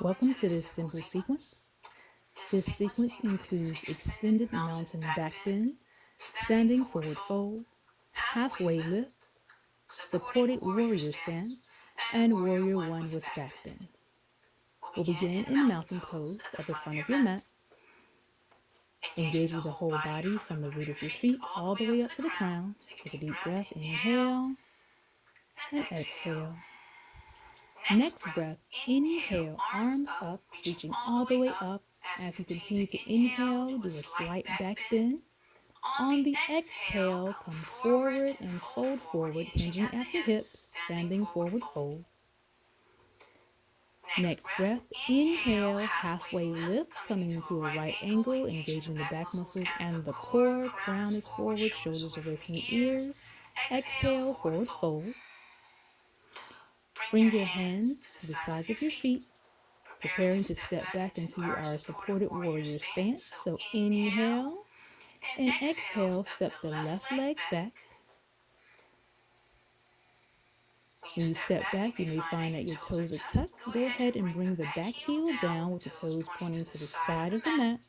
Welcome to this simple sequence. This sequence includes extended mountain back bend, standing forward fold, halfway lift, supported warrior stance, and warrior one with back bend. We'll begin in mountain pose at the front of your mat. Engage with the whole body from the root of your feet all the way up to the crown. Take a deep breath, inhale and exhale. Next breath, inhale, arms up, reaching all the way up. As you continue to inhale, do a slight back bend. On the exhale, come forward and fold forward, hinging at the hips, standing forward fold. Next breath, inhale, halfway lift, coming into a right angle, engaging the back muscles and the core. Crown is forward, shoulders away from the ears. Exhale, forward fold. Bring your hands to the sides of your feet, preparing to step back into our supported warrior stance. So inhale and exhale, step the left leg back. When you step back, you may find that your toes are tucked. Go ahead and bring the back heel down with the toes pointing to the side of the mat.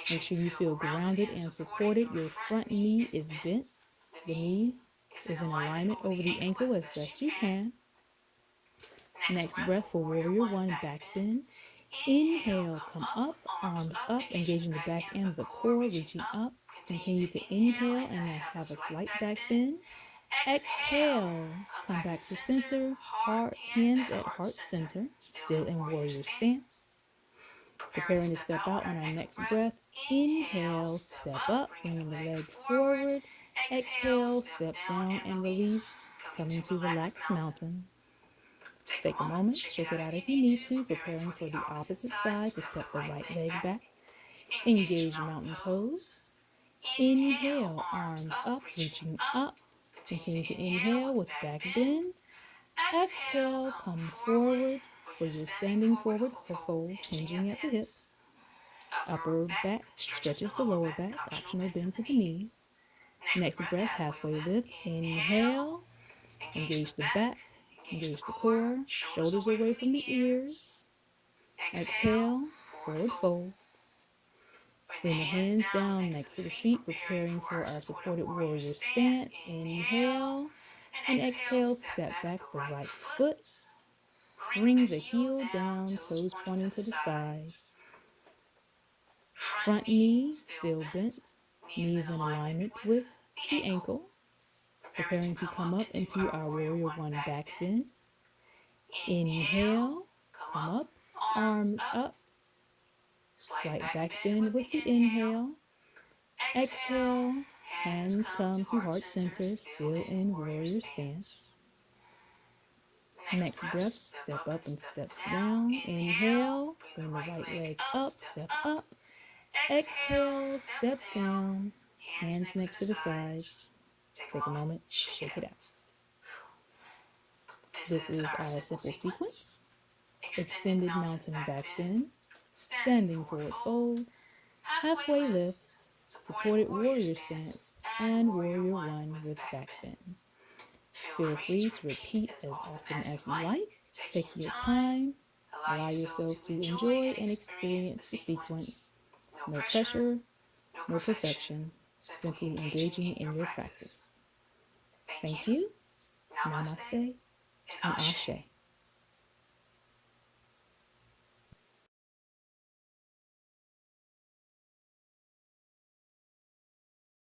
Make sure you feel grounded and supported. Your front knee is bent. The knee is in alignment over the ankle as best you can. Next breath for warrior one, back bend. Inhale, come up, arms up, engaging the back and the core, reaching up. Continue to inhale and then have a slight back bend. Exhale, come back to center, hands at heart center, still in warrior stance. Preparing to step out on our next breath. Inhale, step up, bringing the leg forward. Exhale, step down and release, coming to relaxed mountain. Take a moment, shake it out if you need to, preparing for the opposite side to step the right leg back. Engage mountain pose. Inhale, arms up, reaching up. Continue to inhale with back bend. Exhale, come forward for your standing forward or fold, hinging at the hips. Upper back stretches the lower back, optional bend to the knees. Next breath, halfway lift. Inhale, engage the back. Engage the core, shoulders away from the ears. Exhale, forward fold. Bring the hands down next to the feet, preparing for our supported warrior stance. Inhale and exhale, step back the right foot. Bring the heel down, toes pointing to the side. Front knee still bent, knees in alignment with the ankle. Preparing to come up into our warrior one back bend. Inhale, come up, arms up, slight back bend with the inhale. Exhale, hands come to heart center, still in warrior stance. Next breath, step up and step down. Inhale, bring the right leg up, step up. Exhale, step down, hands next to the sides. Take a moment, shake it out. This is our simple sequence. Extended mountain back bend, standing forward fold, halfway lift, supported warrior stance, and warrior one with back bend. Feel free to repeat as often as you like. Take your time, allow yourself to enjoy and experience the sequence. No pressure, no perfection, simply engaging in your practice. Thank you, namaste, and ashe.